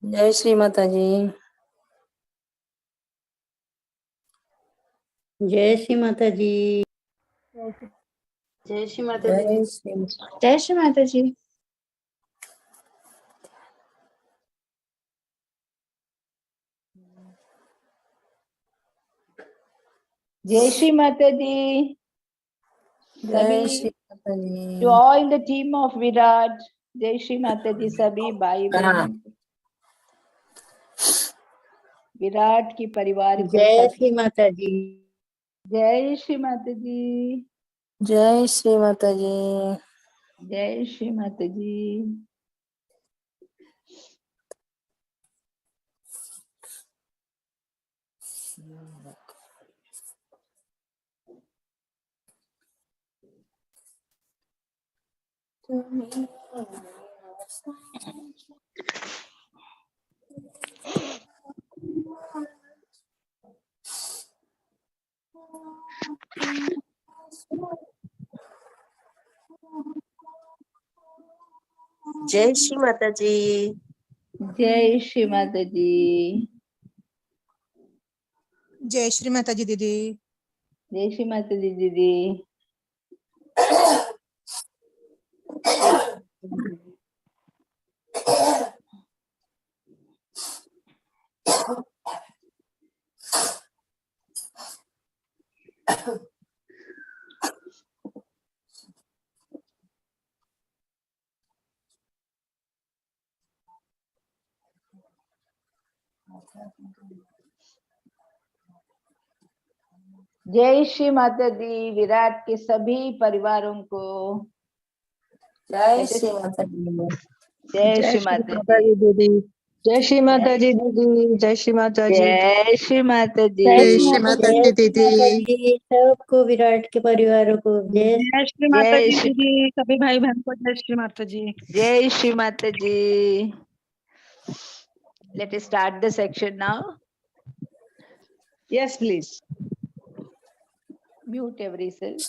जय श्री माता जी। जय श्री माता जी। जय श्री माता जी। जय श्री जय श्री माता जी। जय श्री माता जी। जय श्री माता जी। To all the team of Virat, जय श्री माता जी सभी भाई बहनों को, विराट की परिवार को जय श्री माता जी। जय श्री माता जी। जय श्री माता जी। जय श्री माता जी। जय श्री माता जी। जय श्री माता जी। जय श्री माता जी दीदी। जय श्री माता जी दीदी। जय श्री माता दी विराट के सभी परिवारों को जय श्री माता जी। जय श्री माता जी दीदी। जय श्री माता जी दीदी। जय श्री माता जी। जय श्री माता जी। जय श्री माता जी दीदी। जी सबको, विराट के परिवारों को जय जय श्री माता जय जी श्री दीदी, सभी भाई बहन को जय श्री माता जी। जय श्री माता जी। Let us start the section now. Yes, please. Mute every self.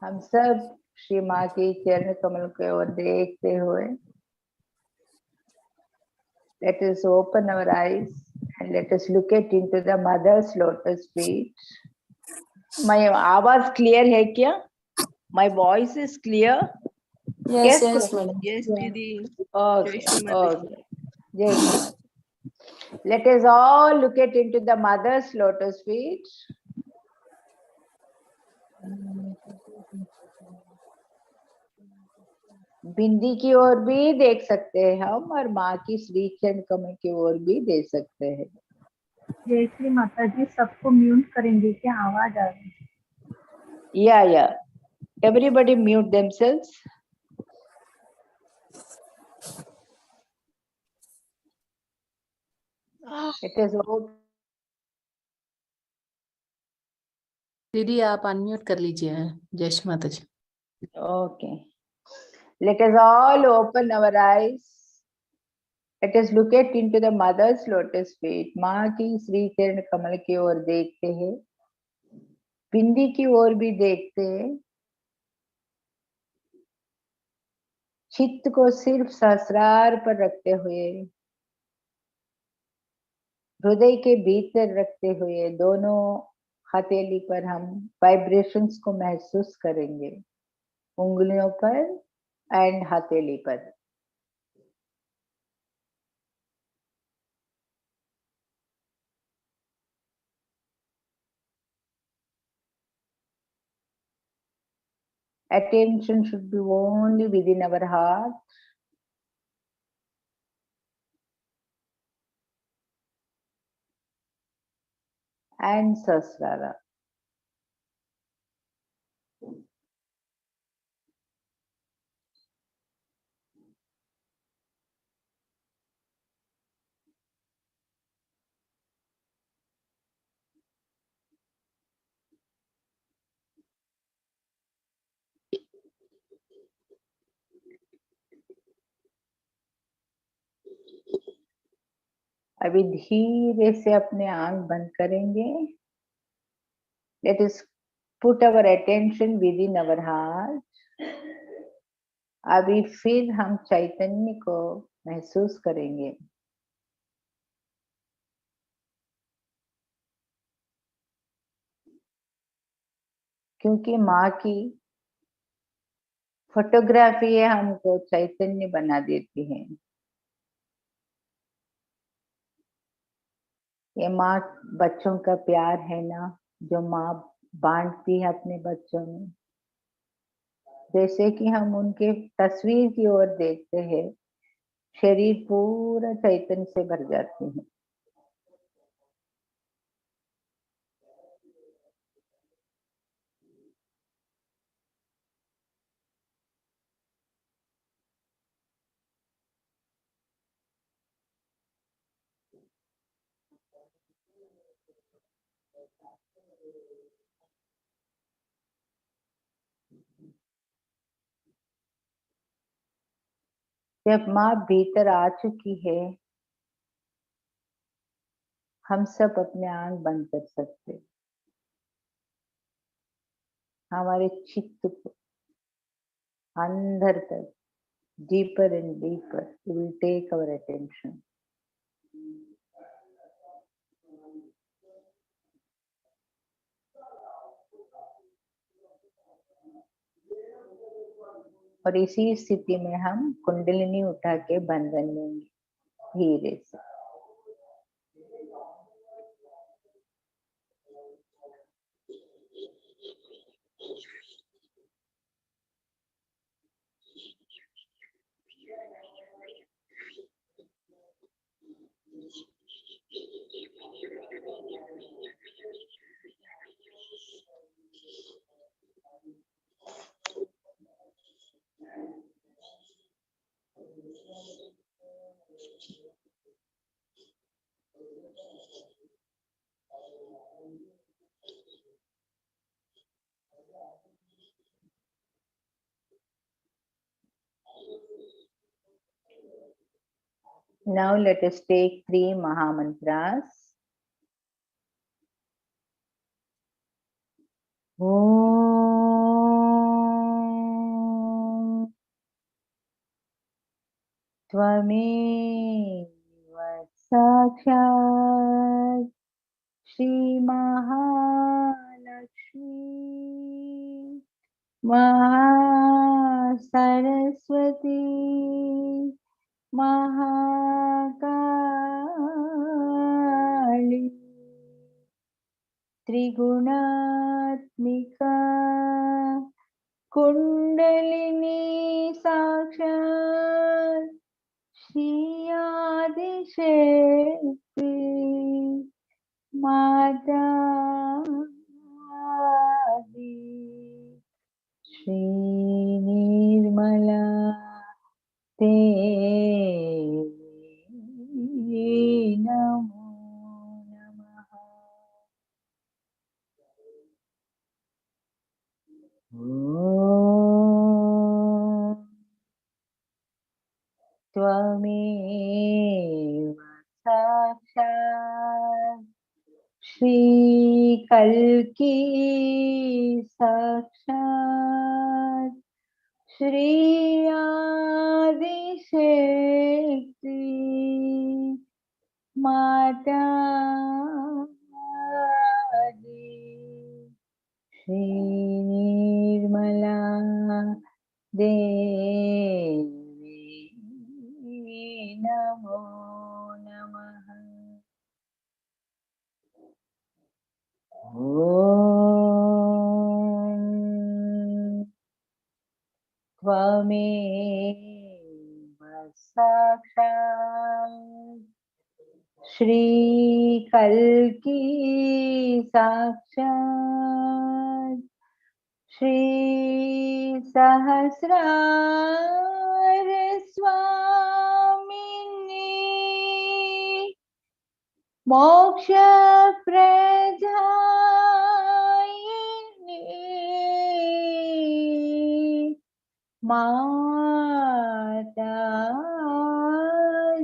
हम सब श्री माँ के चरण कमल की ओर देखते हुए let us open our eyes and let us look at into the mother's lotus feet. My आवाज clear है क्या? My voice is clear? Yes, yes, madam. Yes दीदी। Okay, जय श्री माता जी। okay. Jai Shri Mata. Let us all look at into the mother's lotus feet. बिंदी की ओर भी देख सकते हैं हम और माँ की श्री चरण कमल की ओर भी देख सकते हैं। जय श्री माता जी। सबको म्यूट करेंगे क्या? आवाज आ रही है। या everybody mute themselves. It is all. दीदी आप अनम्यूट कर लीजिए। जय श्री माता जी। Okay. Let us all open our eyes. Let us look at into the mother's lotus feet. माँ की श्री चरण कमल की ओर देखते हैं, बिंदी की ओर भी देखते हैं। चित्त को सिर्फ सहस्रार पर रखते हुए, हृदय के भीतर रखते हुए, दोनों हथेली पर हम वाइब्रेशंस को महसूस करेंगे, उंगलियों पर एंड हथेली पर। Attention should be only within our heart. And Sasrara. अभी धीरे से अपने आंख बंद करेंगे। Let us put our attention within our heart. अभी फिर हम चैतन्य को महसूस करेंगे। क्योंकि माँ की फोटोग्राफी है, हमको चैतन्य बना देती है। ये माँ बच्चों का प्यार है ना, जो माँ बांटती है अपने बच्चों में। जैसे कि हम उनके तस्वीर की ओर देखते हैं, शरीर पूरा चैतन्य से भर जाती है। जब माँ भीतर आ चुकी है, हम सब अपने आंख बंद कर सकते। हमारे चित्त को अंदर तक, deeper and deeper, we will take our attention. और इसी स्थिति में हम कुंडलिनी उठा के बंधन लेंगे धीरे से। Now let us take 3 Mahamantras. Om Tvameva Sakshat Shri Mahalakshmi Mahasaraswati Mahakali Trigunaत्मिका kundalini साक्षात् श्री आदिशक्ति माता दी श्री निर्मला देवी नमो नमः। Om Tvameva Sakshat Shri Kalki Sakshat Shri Adishakti Mata Di Shri Nirmala Devi Namo Namaha. Om Tvameva Sakshat Shri Kalki Sakshat Shri Sahasrar Swamini Moksha Pradayini Mata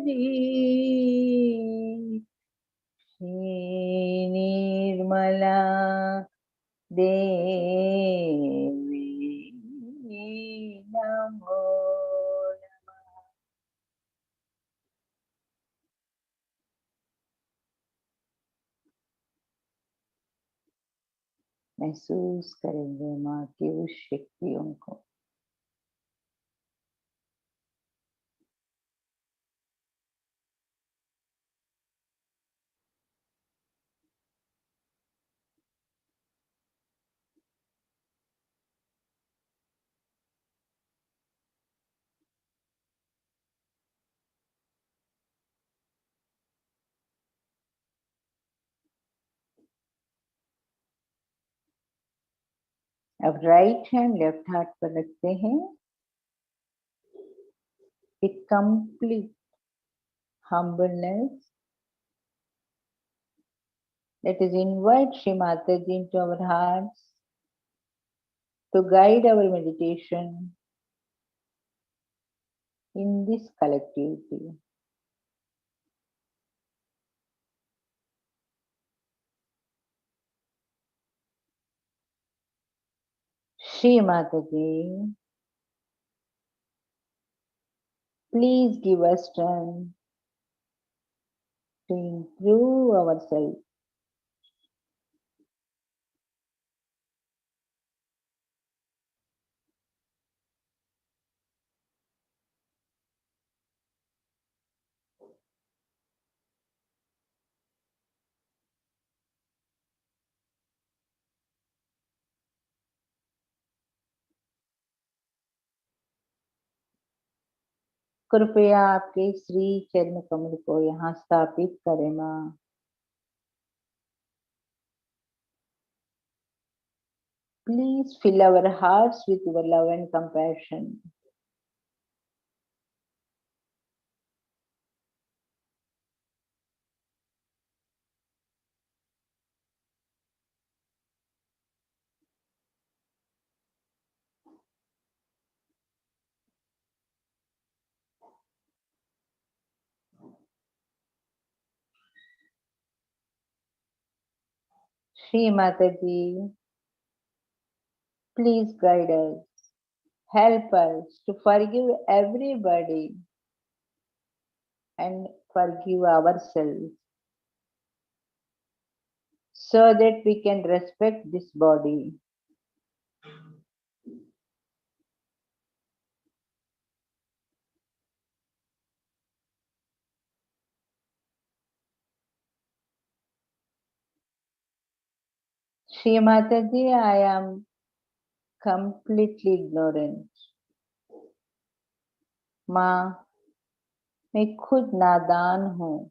Di Shri Nirmala Devi Namo महसूस करेंगे माँ की उस शक्तियों को। अब right hand left heart पर रखते हैं। With complete humbleness, let us invite Shri Mataji into our hearts to guide our meditation in this collectivity. Shri Mataji, please give us strength to improve ourselves. कृपया आपके श्री चरण कमल को यहाँ स्थापित करें माँ। Please fill our hearts with your love and compassion. Shri Mataji, please guide us. Help us to forgive everybody and forgive ourselves so that we can respect this body. Shri Mataji, I am completely ignorant. माँ, मैं खुद नादान हूँ।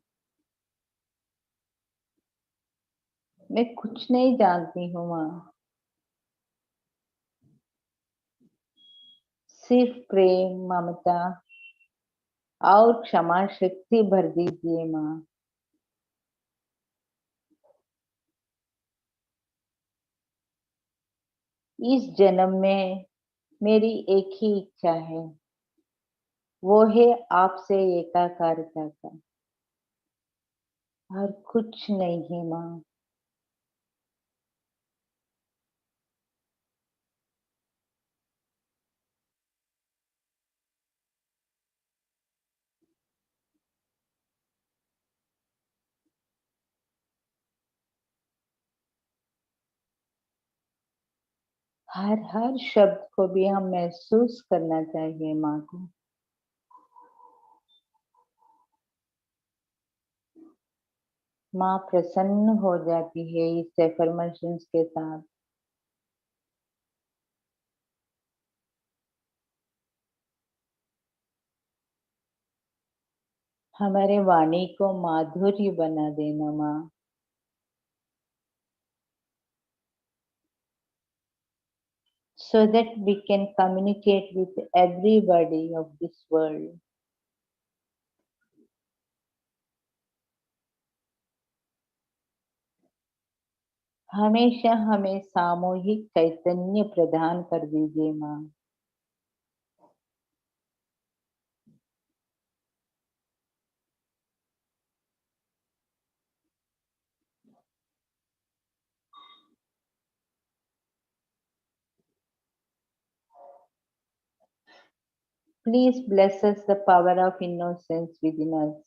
मैं कुछ नहीं जानती हूँ माँ। सिर्फ प्रेम, ममता और क्षमा शक्ति भर दीजिए माँ। इस जन्म में मेरी एक ही इच्छा है, वो है आपसे एकाकारता का, और कुछ नहीं है माँ। हर शब्द को भी हम महसूस करना चाहिए माँ को। माँ प्रसन्न हो जाती है इस एफर्मेशंस के साथ। हमारे वाणी को माधुर्य बना देना माँ। So that we can communicate with everybody of this world. हमेशा हमें सामूहिक चैतन्य प्रदान कर दीजिए माँ। Please bless us the power of innocence within us.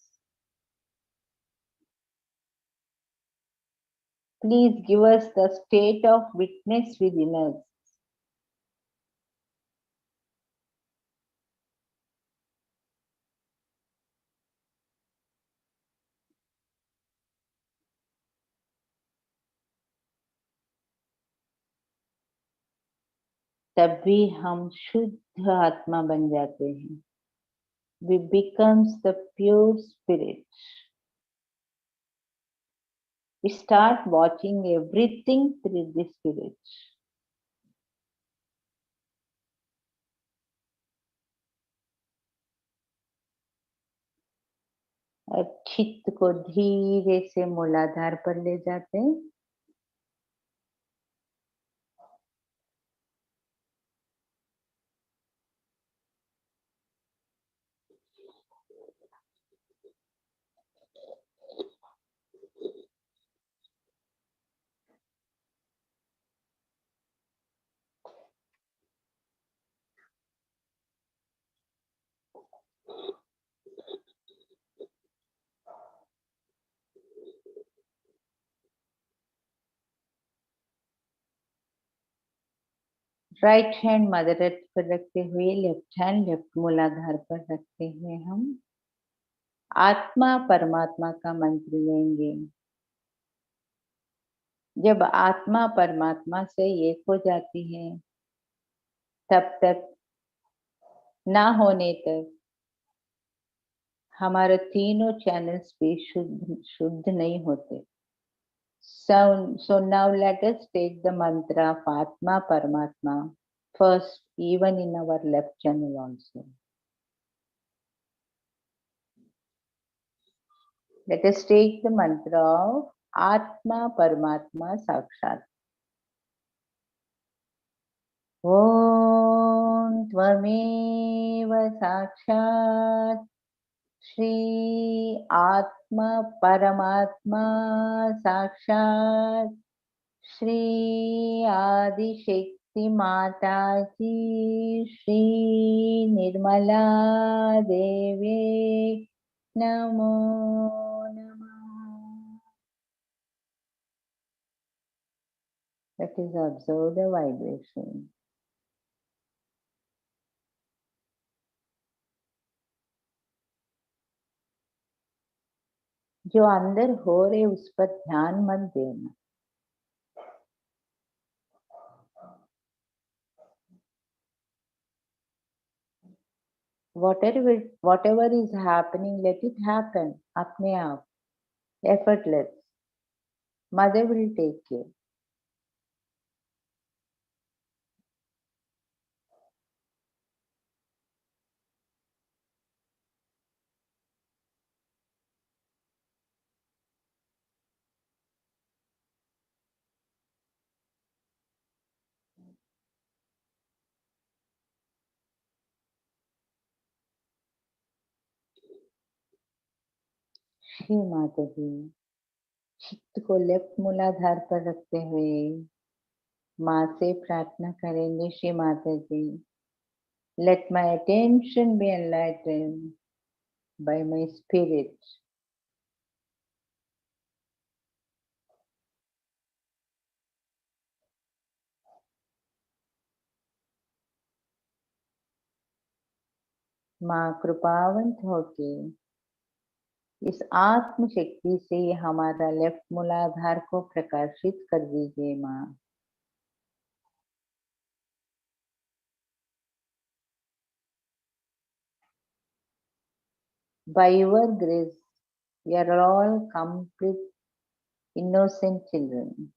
Please give us the state of witness within us. तभी हम शुद्ध आत्मा बन जाते हैं. We becomes the pure spirit. We start watching everything through the spirit. अब चित्त को धीरे से मूलाधार पर ले जाते हैं. राइट हैंड मदर अर्थ पर रखते हुए लेफ्ट हैंड लेफ्ट मूलाधार पर रखते हुए हम आत्मा परमात्मा का मंत्र लेंगे. जब आत्मा परमात्मा से एक हो जाती है तब तक ना होने तक हमारे तीनों चैनल्स भी शुद्ध नहीं होते. So now let us take the mantra of Atma Paramatma first, even in our left channel also. Let us take the mantra of Atma Paramatma Sakshat. Om Tvameva Sakshat Shri Atma Paramatma Sakshat Shri Adi Shakti Mata Ji Shri Nirmala Devi Namo Namah. Let us observe the vibration. जो अंदर हो रहे उस पर ध्यान मत देना. Whatever is happening, let it happen अपने आप, effortless. Mother will take care. Shri Mata जी चित्त को लेफ्ट मूलाधार पर रखते हुए माँ से प्रार्थना करेंगे. श्री माता जी, let my attention be enlightened by my spirit. माँ कृपावंत होके इस आत्म शक्ति से हमारा लेफ्ट मूलाधार को प्रकाशित कर दीजिए. माँ by your grace we are all complete innocent children.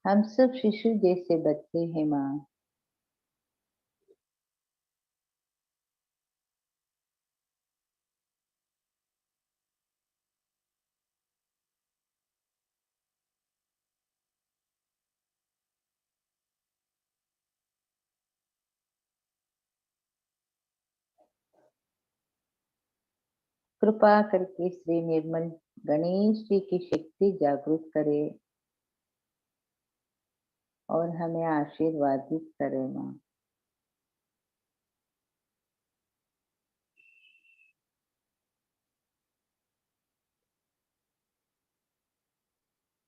हम सब शिशु जैसे बच्चे हैं. माँ कृपा करके श्री निर्मल गणेश जी की शक्ति जागृत करे और हमें आशीर्वादित करे. माँ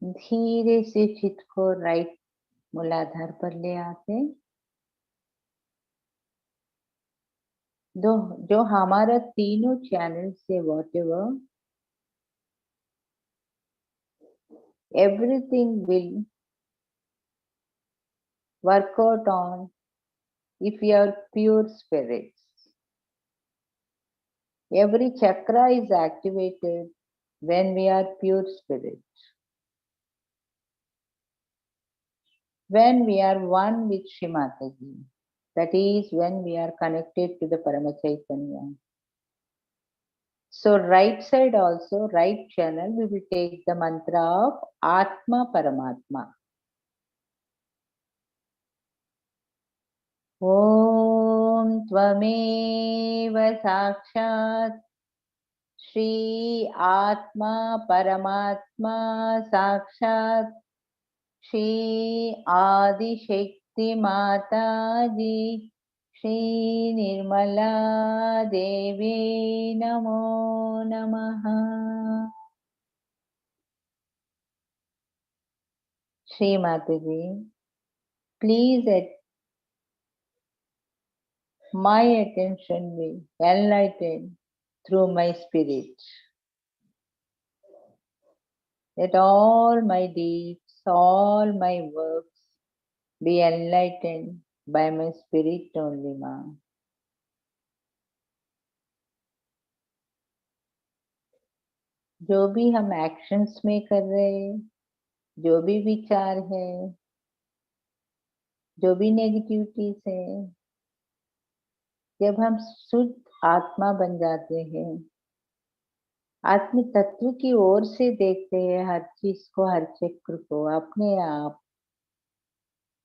धीरे से चित्त को राइट मूलाधार पर ले आते, जो हमारा तीनों चैनल से whatever everything will work out on if we are pure spirits. Every chakra is activated when we are pure spirits. When we are one with Shri Mataji, that is when we are connected to the Paramachaitanya. So right side also, right channel, we will take the mantra of Atma Paramatma. Om Tvameva Sakshat Shri Atma Paramatma Sakshat Shri Adi Shakti Mataji Shri Nirmala Devi Namo Namaha. Shri Mataji, please at my attention be enlightened through my spirit. Let all my deeds, all my works be enlightened by my spirit only, Ma. जो भी हम actions में कर रहे हैं, जो भी विचार है, जो भी नेगेटिविटीज है, जब हम शुद्ध आत्मा बन जाते हैं, आत्म तत्व की ओर से देखते हैं हर चीज को, हर चक्र को, अपने आप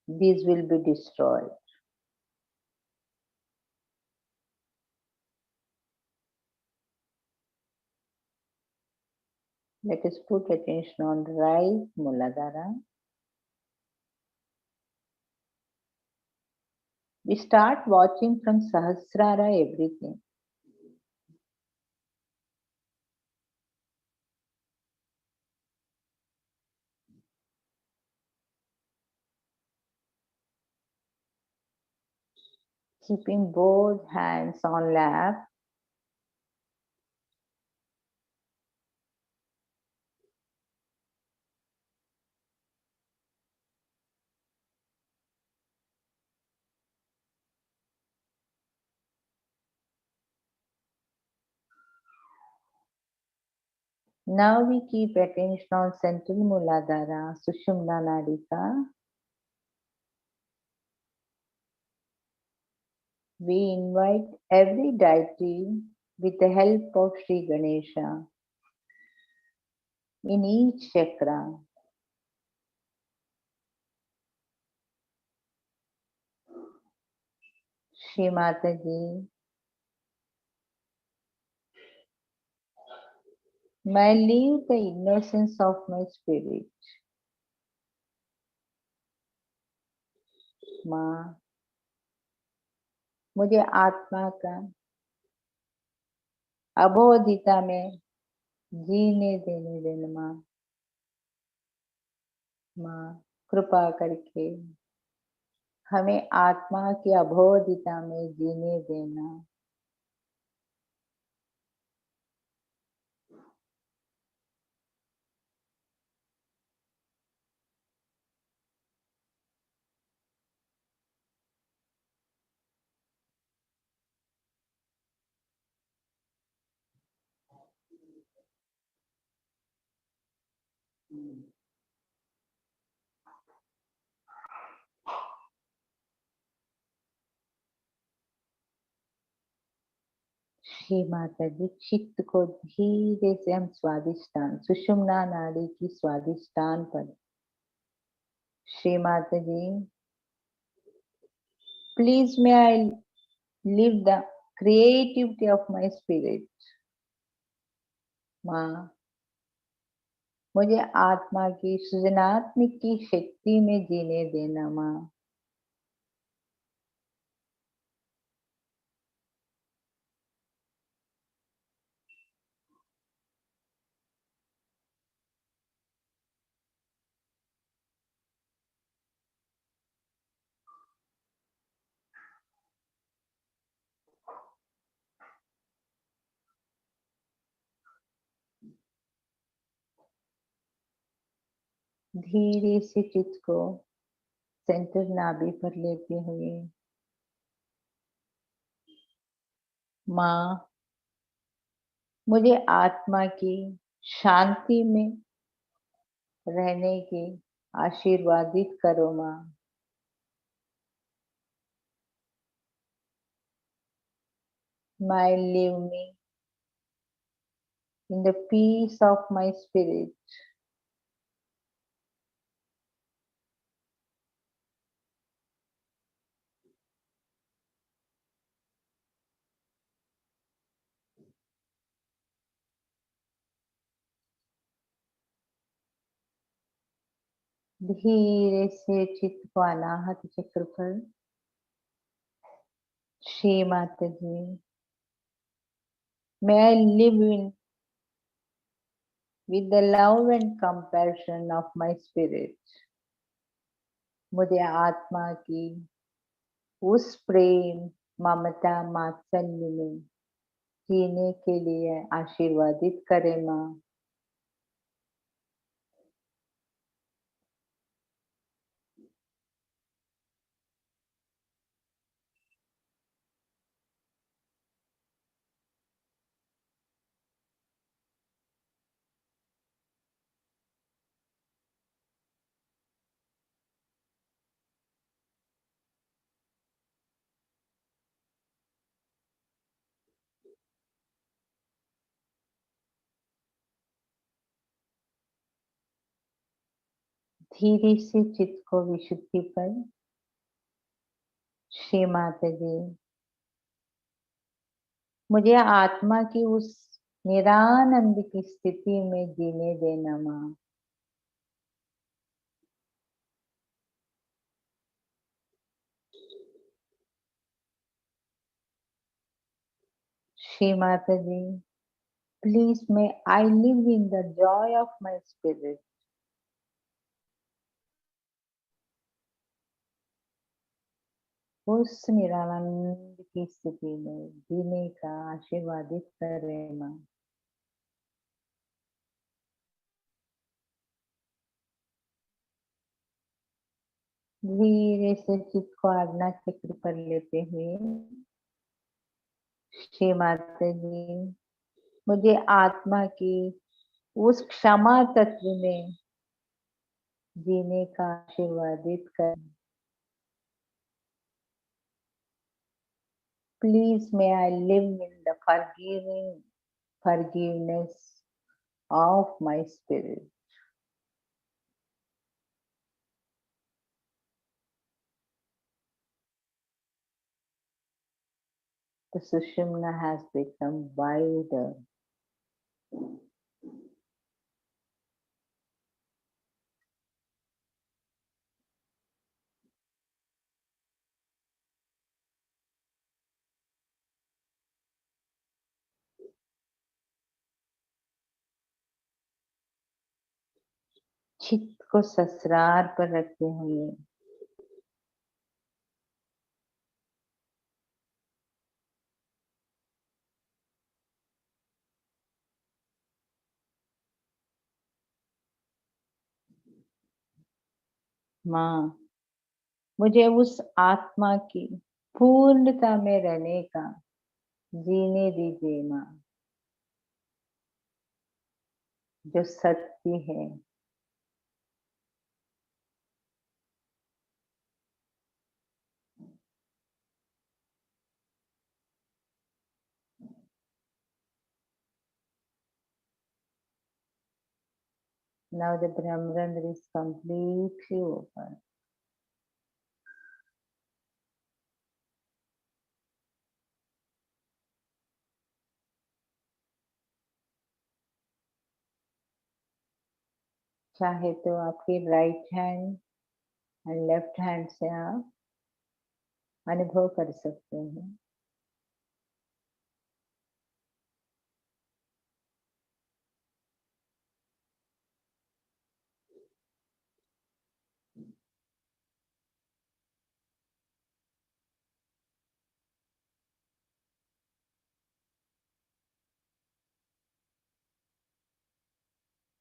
this will be destroyed. Let us put attention on right Muladhara. We start watching from Sahasrara everything. Keeping both hands on lap. Now we keep attention on central Muladhara, Sushumna Nadika. We invite every deity with the help of Sri Ganesha in each chakra. Shri Mataji, may I leave the innocence of my spirit. माँ, मुझे आत्मा का अबोधिता में जीने देने देना माँ. माँ, कृपा करके हमें आत्मा की अबोधिता में जीने देना. श्री माता जी, चित्त को धीरे से हम स्वादिष्टान, सुषुम्ना नाड़ी की स्वादिष्टान पर. Shri Mata ji, please may I live the creativity of my spirit. माँ, मुझे आत्मा की सृजनात्मक की शक्ति में जीने देना माँ. धीरे से चित्त को सेंटर नाभि पर लेते हुए माँ, मुझे आत्मा की शांति में रहने की आशीर्वादित करो माँ। May leave me in the peace of my spirit. धीरे से चित्त को अनाहत चक्र पर श्री माता जी, may I live in with the love and compassion of my spirit. मुझे आत्मा की उस प्रेम ममता मात्सल्य में जीने के लिए आशीर्वादित करे माँ। धीरे से चित्त को विशुद्धि पर श्री माता जी, मुझे आत्मा की उस निरानंद की स्थिति में जीने देना माँ। Shri Mata ji, please may I live in the joy of my spirit. उस निरानंद की स्थिति में जीने का आशीर्वादित करे माँ। धीरे से चित्त को आज्ञा चक्र पर लेते हुए श्री माता जी, मुझे आत्मा की उस क्षमा तत्व में जीने का आशीर्वादित कर। Please may I live in the forgiveness of my spirit. The Sushumna has become wider. चित्त को ससरार पर रखते हुए माँ, मुझे उस आत्मा की पूर्णता में रहने का जीने दीजिए माँ, जो सत्य है। Now the Brahmarandra is completely open. चाहे तो आपके right hand and left hand से आप अनुभव कर सकते हैं।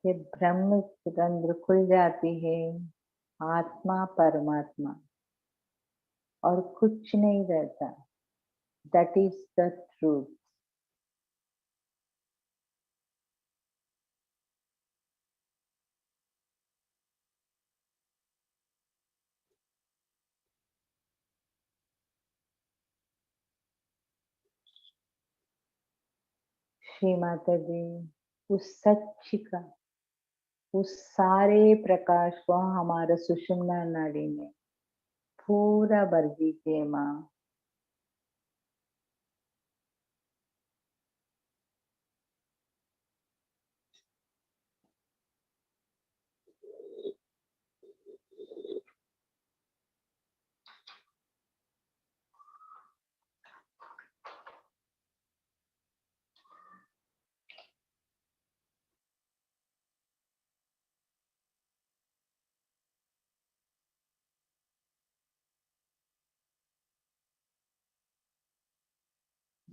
कि ब्रह्म रंध्र खुल जाती है, आत्मा परमात्मा और कुछ नहीं रहता। That is the truth. Shri Mata जी उस सच का, उस सारे प्रकाश को हमारे सुषुम्ना नाड़ी में पूरा भर दीजिए माँ।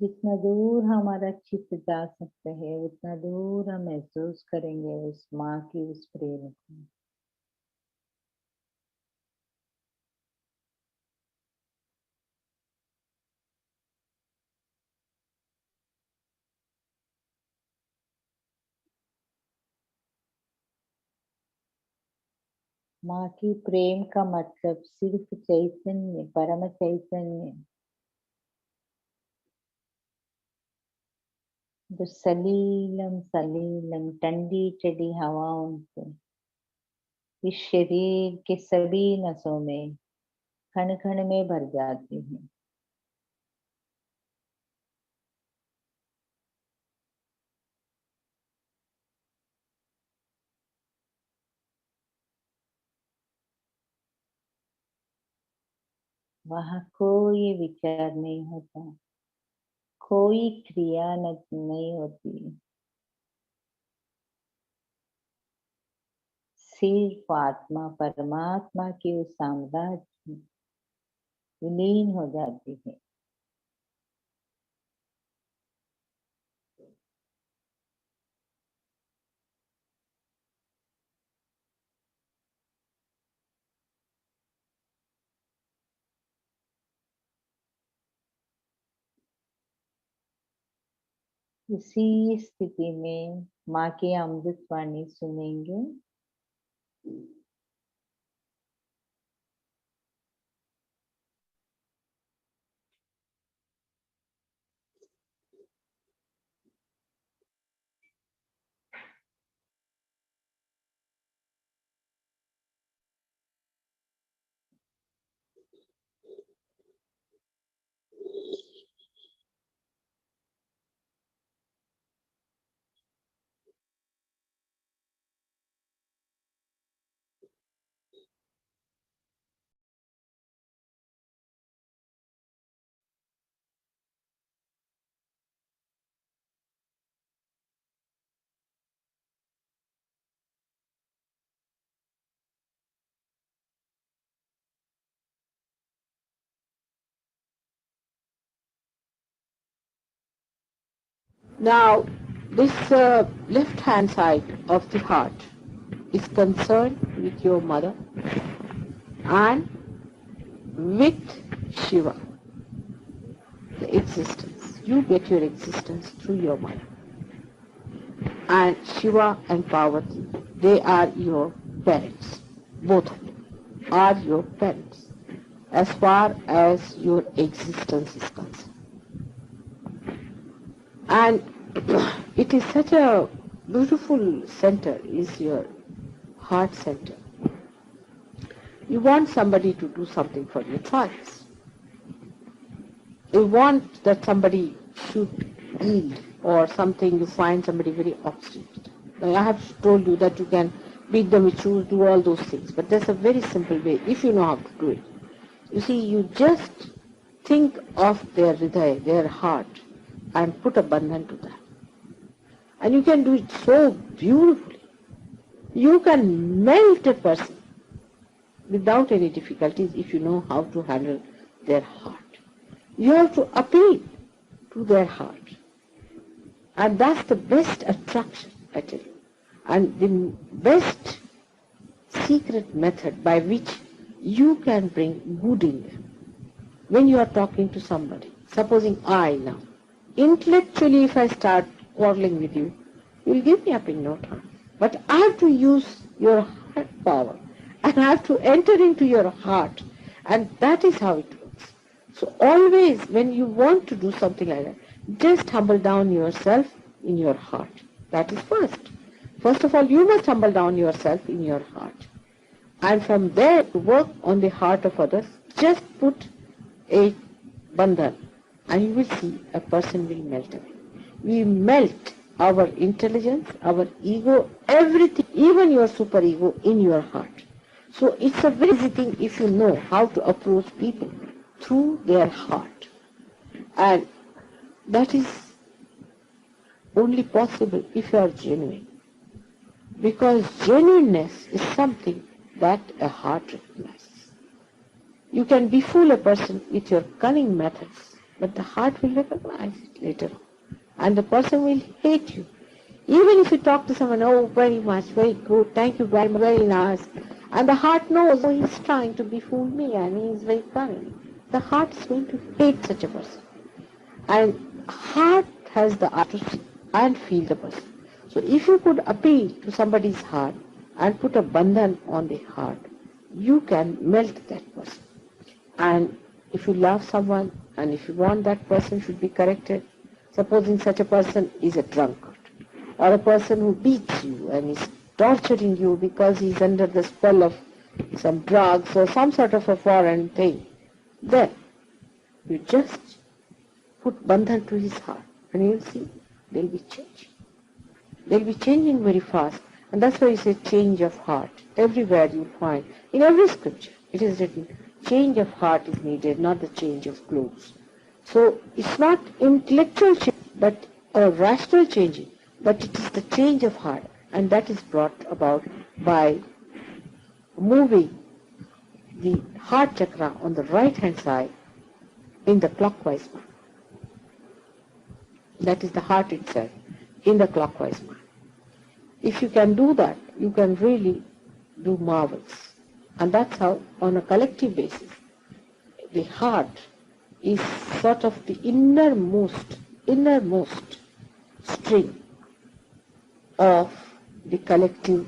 जितना दूर हमारा चित्त जा सकते हैं उतना दूर हम महसूस करेंगे उस माँ की उस प्रेम को। माँ की प्रेम का मतलब सिर्फ चैतन्य, परम चैतन्य, जो सलीलम सलीलम ठंडी ठंडी हवाओं से इस शरीर के सभी नसों में खन खन में भर जाती है। वहाँ कोई विचार नहीं होता, कोई क्रिया नहीं होती, सिर्फ आत्मा परमात्मा की उस साम्राज्य में विलीन हो जाती है। इसी स्थिति में माँ की अमृत वाणी सुनेंगे। Now, this left hand side of the heart is concerned with your mother and with Shiva, the existence. You get your existence through your mother. And Shiva and Parvati, they are your parents. Both of them are your parents as far as your existence is concerned. And it is such a beautiful center, is your heart center. You want somebody to do something for your choice. You want that somebody should yield, or something you find somebody very obstinate. I have told you that you can beat them with shoes, do all those things, but there's a very simple way if you know how to do it. You see, you just think of their hridaya, their heart, and put a bandhan to that. And you can do it so beautifully. You can melt a person without any difficulties if you know how to handle their heart. You have to appeal to their heart. And that's the best attraction, I tell you. And the best secret method by which you can bring good in them when you are talking to somebody. Supposing I now, intellectually if I start quarreling with you, you'll give me up in no time. But I have to use your heart power and I have to enter into your heart, and that is how it works. So always when you want to do something like that, just humble down yourself in your heart. That is first. First of all, you must humble down yourself in your heart. And from there to work on the heart of others, just put a bandhan and you will see a person will melt away. We melt our intelligence, our ego, everything, even your superego in your heart. So it's a very easy thing if you know how to approach people through their heart. And that is only possible if you are genuine. Because genuineness is something that a heart recognizes. You can befool a person with your cunning methods, but the heart will recognize it later on. And the person will hate you. Even if you talk to someone, oh, very much, very good, thank you very much, very nice. And the heart knows, oh, he's trying to befool me and he is very cunning. The heart is going to hate such a person. And heart has the art to see and feel the person. So if you could appeal to somebody's heart and put a bandhan on the heart, you can melt that person. And if you love someone and if you want that person should be corrected, supposing such a person is a drunkard or a person who beats you and is torturing you because he's under the spell of some drugs or some sort of a foreign thing, then you just put bandhan to his heart and you'll see there'll be change. They'll be changing very fast. And that's why you say change of heart. Everywhere you find, in every scripture, it is written, change of heart is needed, not the change of clothes. So it's not intellectual change, but a rational changing, but it is the change of heart. And that is brought about by moving the heart chakra on the right hand side in the clockwise manner. That is the heart itself in the clockwise manner. If you can do that, you can really do marvels. And that's how, on a collective basis, the heart is sort of the innermost string of the collective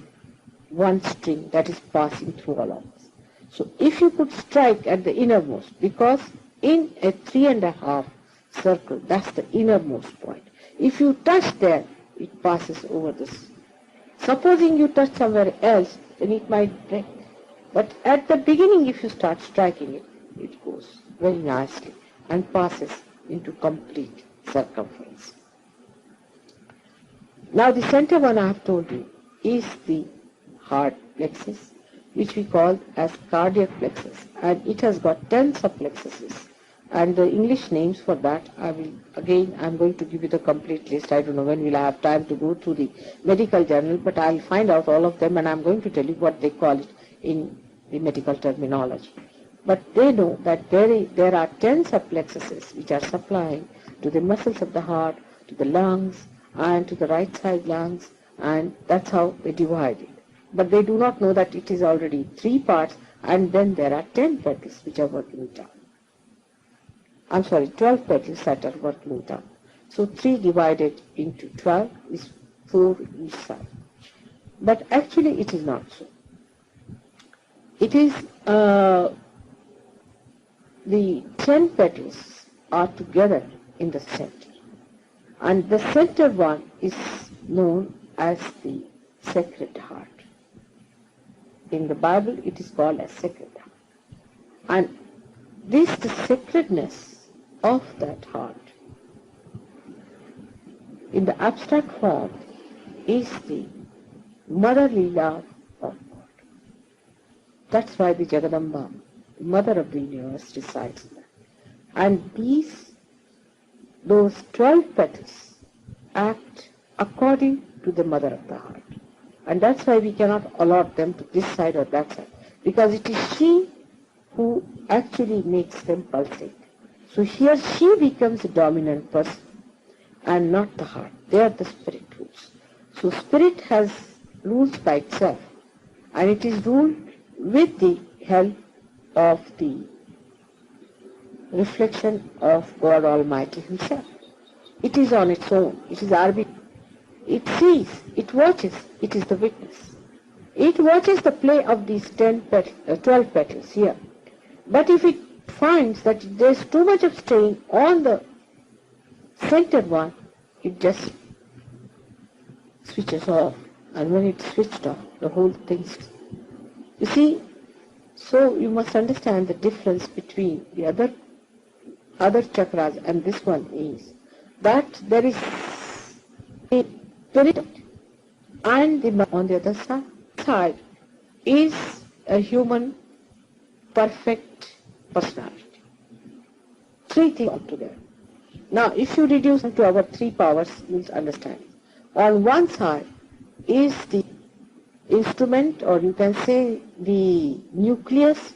one string that is passing through all of us. So if you could strike at the innermost, because in a 3.5 circle, that's the innermost point. If you touch there, it passes over this. Supposing you touch somewhere else, then it might break. But at the beginning, if you start striking it, it goes very nicely and passes into complete circumference. Now the center one I have told you is the heart plexus, which we call as cardiac plexus, and it has got 10 subplexuses. And the English names for that, I'm going to give you the complete list. I don't know when we'll have time to go through the medical journal, but I'll find out all of them and I'm going to tell you what they call it in the medical terminology. But they know that there are 10 subplexuses which are supplying to the muscles of the heart, to the lungs, and to the right side lungs, and that's how they divide it. But they do not know that it is already 3 parts, and then there are 10 petals which are working it out. 12 petals that are working it out. So 3 divided into 12 is 4 each side. But actually it is not so. It is the 10 petals are together in the center. And the center one is known as the Sacred Heart. In the Bible it is called as Sacred Heart. And the sacredness of that heart in the abstract form is the motherly love of God. That's why the Jagadamba, the mother of the universe, resides there. And those 12 petals act according to the mother of the heart. And that's why we cannot allot them to this side or that side, because it is she who actually makes them pulsate. So here she becomes a dominant person and not the heart. They are the spirit roots. So spirit has rules by itself, and it is ruled with the help of the reflection of God Almighty Himself. It is on its own. It is arbitrary. It sees, it watches, it is the witness. It watches the play of these 12 petals here. But if it finds that there is too much of strain on the center one, it just switches off. And when it's switched off, the whole thing. You see, so you must understand the difference between the other chakras and this one is that there is a spirit and the on the other side is a human perfect personality. Three things altogether. Now, if you reduce them to our three powers, you'll understand. On one side is the instrument, or you can say the nucleus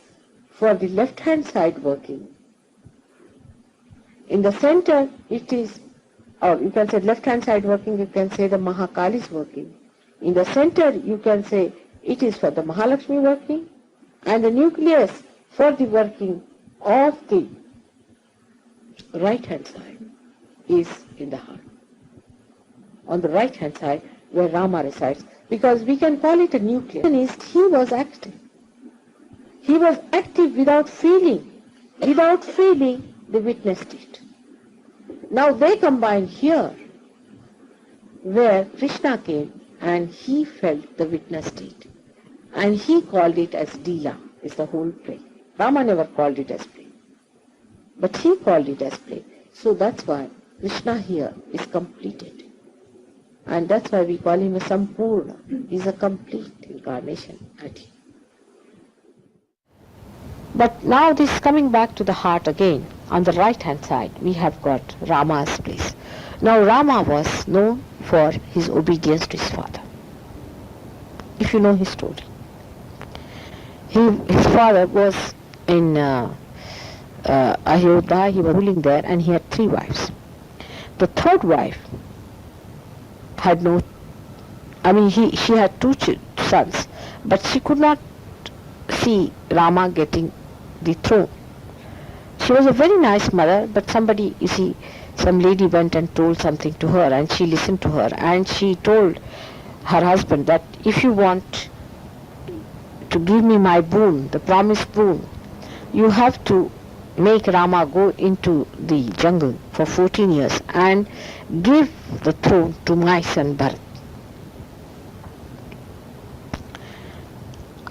for the left-hand side working. In the center, it is, or you can say left-hand side working, you can say the Mahakali is working. In the center, you can say it is for the Mahalakshmi working, and the nucleus for the working of the right-hand side is in the heart. On the right-hand side, where Rama resides, because we can call it a nucleus. He was active. He was active without feeling. Without feeling, they witnessed it. Now they combine here, where Krishna came and he felt the witness state. And he called it as Leela, is the whole play. Rama never called it as play. But he called it as play. So that's why Krishna here is completed. And that's why we call him a Sampurna. He's a complete incarnation at him. But now this is coming back to the heart again. On the right hand side, we have got Rama's place. Now Rama was known for his obedience to his father. If you know his story. His father was in Ayodhya, he was ruling there, and he had 3 wives. The third wife had no, she had 2 sons, but she could not see Rama getting the throne. She was a very nice mother, but somebody, you see, some lady went and told something to her, and she listened to her, and she told her husband that if you want to give me my boon, the promised boon, you have to make Rama go into the jungle for 14 years and give the throne to my son Bharat.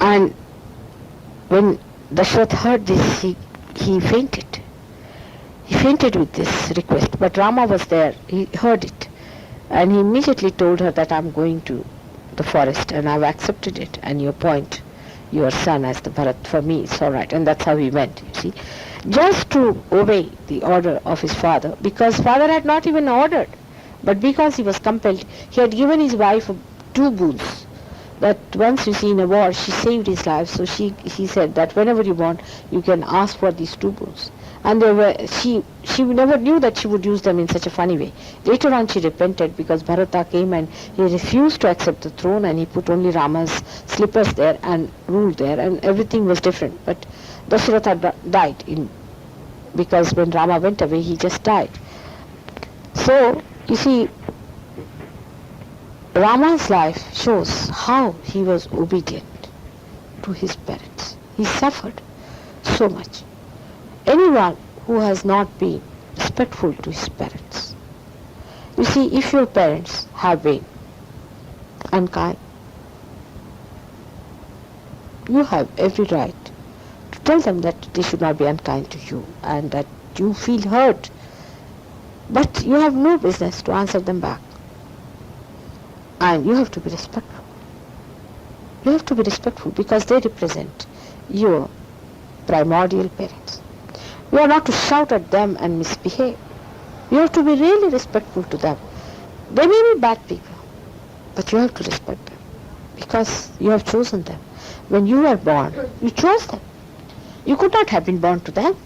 And when Dashrath heard this, he fainted. He fainted with this request, but Rama was there. He heard it, and he immediately told her that I'm going to the forest and I've accepted it, and you appoint your son as the Bharat. For me, it's all right. And that's how he went, you see, just to obey the order of his father, because father had not even ordered, but because he was compelled, he had given his wife 2 boons. That once, you see, in a war, she saved his life, so he said that whenever you want, you can ask for these 2 boons. And she never knew that she would use them in such a funny way. Later on she repented, because Bharata came and he refused to accept the throne, and he put only Rama's slippers there and ruled there, and everything was different. But Dasharatha died because when Rama went away, he just died. So, you see, Rama's life shows how he was obedient to his parents. He suffered so much. Anyone who has not been respectful to his parents. You see, if your parents have been unkind, you have every right to tell them that they should not be unkind to you and that you feel hurt. But you have no business to answer them back. And you have to be respectful. You have to be respectful because they represent your primordial parents. You are not to shout at them and misbehave. You have to be really respectful to them. They may be bad people, but you have to respect them because you have chosen them. When you were born, you chose them. You could not have been born to them.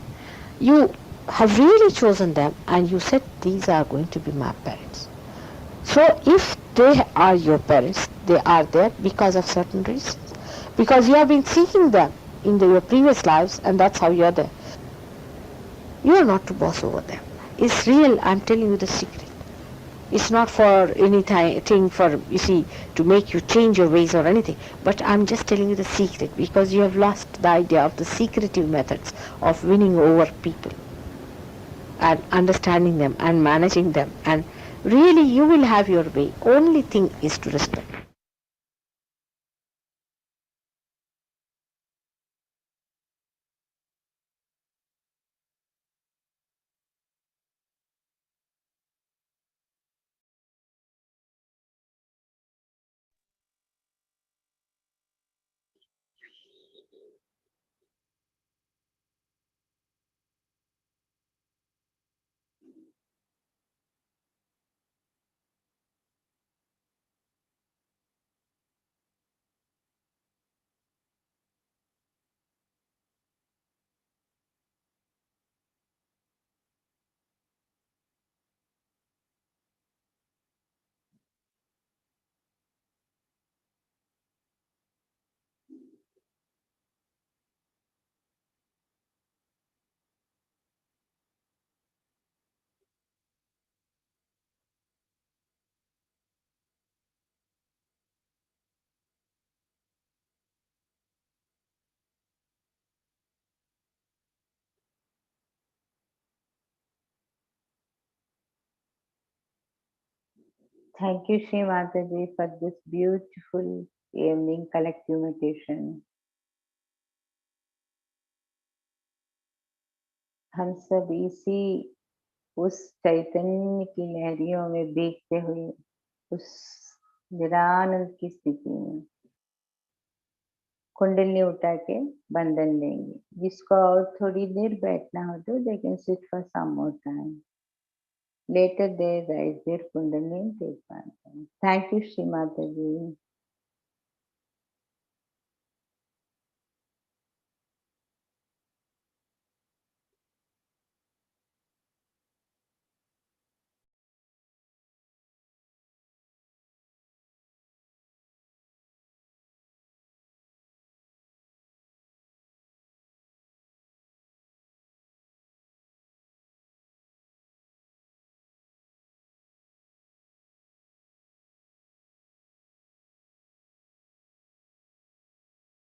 You have really chosen them, and you said, these are going to be my parents. So if they are your parents. They are there because of certain reasons. Because you have been seeking them in your previous lives, and that's how you're there. You are not to boss over them. It's real. I'm telling you the secret. It's not for anything for, you see, to make you change your ways or anything. But I'm just telling you the secret because you have lost the idea of the secretive methods of winning over people and understanding them and managing them. And really, you will have your way. Only thing is to respect. Thank you, Shri Mataji, for this beautiful evening collective meditation. हम सब इसी उस चैतन्य की लहरियों में भीगते हुए उस निरानंद की स्थिति में कुंडली उठा के बंधन लेंगे. जिसको और थोड़ी देर बैठना हो तो they can sit for some more time. Later they raise their kundalini and take bandhan. Thank you, Shri Mataji.